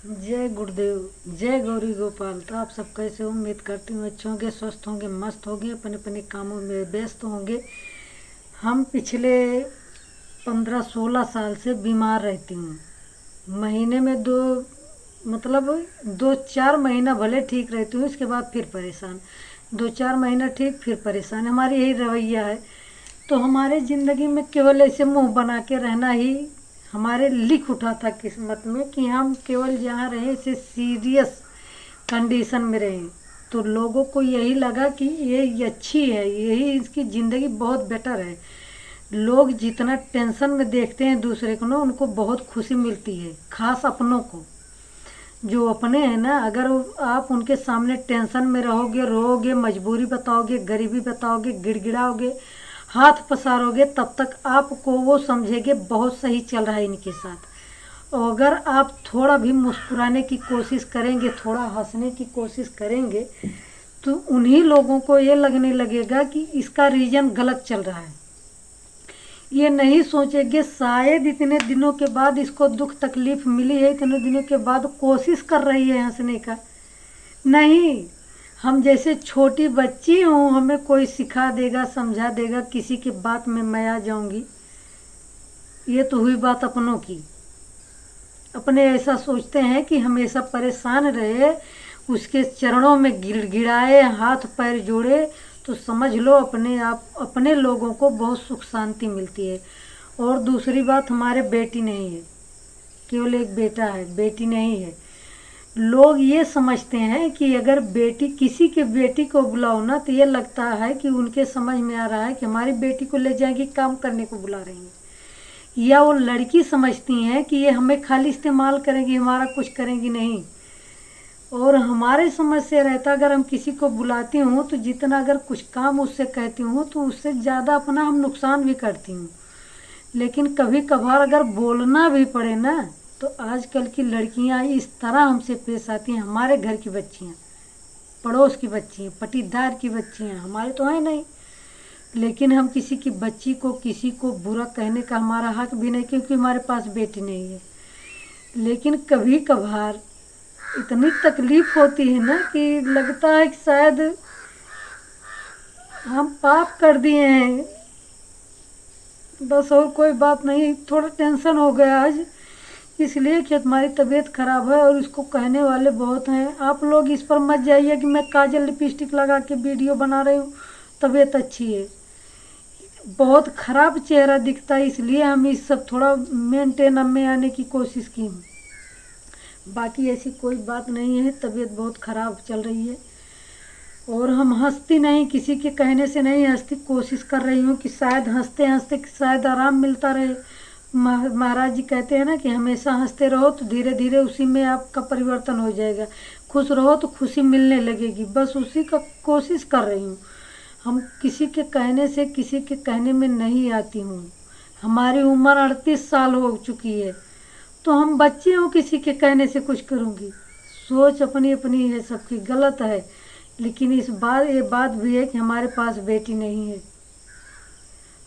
जय गुरुदेव, जय गौरी गोपाल। तो आप सब कैसे हो? उम्मीद करती हूँ अच्छे होंगे, स्वस्थ होंगे, मस्त होंगे, अपने अपने कामों में व्यस्त होंगे। हम पिछले 15-16 साल से बीमार रहती हूँ। महीने में मतलब 2-4 महीना भले ठीक रहती हूँ, इसके बाद फिर परेशान। 2-4 महीना ठीक, फिर परेशान। हमारी यही रवैया है। तो हमारे ज़िंदगी में केवल ऐसे मुंह बना के रहना ही हमारे लिख उठा था किस्मत में, कि हम केवल जहाँ रहें इसे सीरियस कंडीशन में रहें। तो लोगों को यही लगा कि ये अच्छी है, यही इसकी ज़िंदगी बहुत बेटर है। लोग जितना टेंशन में देखते हैं दूसरे को ना, उनको बहुत खुशी मिलती है, खास अपनों को। जो अपने हैं ना, अगर आप उनके सामने टेंशन में रहोगे, रोओगे, मजबूरी बताओगे, गरीबी बताओगे, गिड़गिड़ाओगे, हाथ पसारोगे, तब तक आपको वो समझेंगे बहुत सही चल रहा है इनके साथ। और अगर आप थोड़ा भी मुस्कुराने की कोशिश करेंगे, थोड़ा हंसने की कोशिश करेंगे, तो उन्हीं लोगों को ये लगने लगेगा कि इसका रीजन गलत चल रहा है। ये नहीं सोचेंगे शायद इतने दिनों के बाद इसको दुख तकलीफ मिली है, इतने दिनों के बाद कोशिश कर रही है हंसने का। नहीं, हम जैसे छोटी बच्ची हूँ, हमें कोई सिखा देगा, समझा देगा, किसी की बात में मैं आ जाऊंगी। ये तो हुई बात अपनों की। अपने ऐसा सोचते हैं कि हमेशा परेशान रहे, उसके चरणों में गिड़गिड़ाए, हाथ पैर जोड़े, तो समझ लो अपने आप अपने लोगों को बहुत सुख शांति मिलती है। और दूसरी बात, हमारे बेटी नहीं है, केवल एक बेटा है, बेटी नहीं है। लोग ये समझते हैं कि अगर बेटी, किसी के बेटी को बुलाओ ना, तो ये लगता है कि उनके समझ में आ रहा है कि हमारी बेटी को ले जाएंगी, काम करने को बुला रही हैं। या वो लड़की समझती हैं कि ये हमें खाली इस्तेमाल करेंगी, हमारा कुछ करेंगी नहीं। और हमारे समझ से रहता, अगर हम किसी को बुलाती हूँ तो जितना अगर कुछ काम उससे कहती हूँ तो उससे ज़्यादा अपना हम नुकसान भी करती हूँ। लेकिन कभी कभार अगर बोलना भी पड़े ना, तो आजकल की लड़कियाँ इस तरह हमसे पेश आती हैं। हमारे घर की बच्चियाँ, पड़ोस की बच्चियाँ, पटीदार की बच्चियाँ, हमारे तो हैं नहीं, लेकिन हम किसी की बच्ची को, किसी को बुरा कहने का हमारा हक भी नहीं, क्योंकि हमारे पास बेटी नहीं है। लेकिन कभी कभार इतनी तकलीफ होती है ना कि लगता है कि शायद हम पाप कर दिए हैं। बस और कोई बात नहीं, थोड़ा टेंशन हो गया आज, इसलिए कि हमारी तबीयत खराब है और इसको कहने वाले बहुत हैं। आप लोग इस पर मत जाइए कि मैं काजल लिपस्टिक लगा के वीडियो बना रही हूँ, तबीयत अच्छी है। बहुत खराब चेहरा दिखता है, इसलिए हम इस सब थोड़ा मेंटेन में आने की कोशिश की हूँ। बाकी ऐसी कोई बात नहीं है, तबीयत बहुत खराब चल रही है। और हम हंसती नहीं, किसी के कहने से नहीं हंसती, कोशिश कर रही हूँ कि शायद हंसते हंसते शायद आराम मिलता रहे। महाराज जी कहते हैं ना कि हमेशा हंसते रहो तो धीरे धीरे उसी में आपका परिवर्तन हो जाएगा। खुश रहो तो खुशी मिलने लगेगी, बस उसी का कोशिश कर रही हूँ। हम किसी के कहने से, किसी के कहने में नहीं आती हूँ। हमारी उम्र 38 साल हो चुकी है, तो हम बच्चे हो, किसी के कहने से कुछ करूँगी? सोच अपनी अपनी है, सबकी गलत है। लेकिन ये बात भी है कि हमारे पास बेटी नहीं है,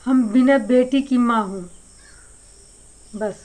हम बिना बेटी की माँ हूँ, बस।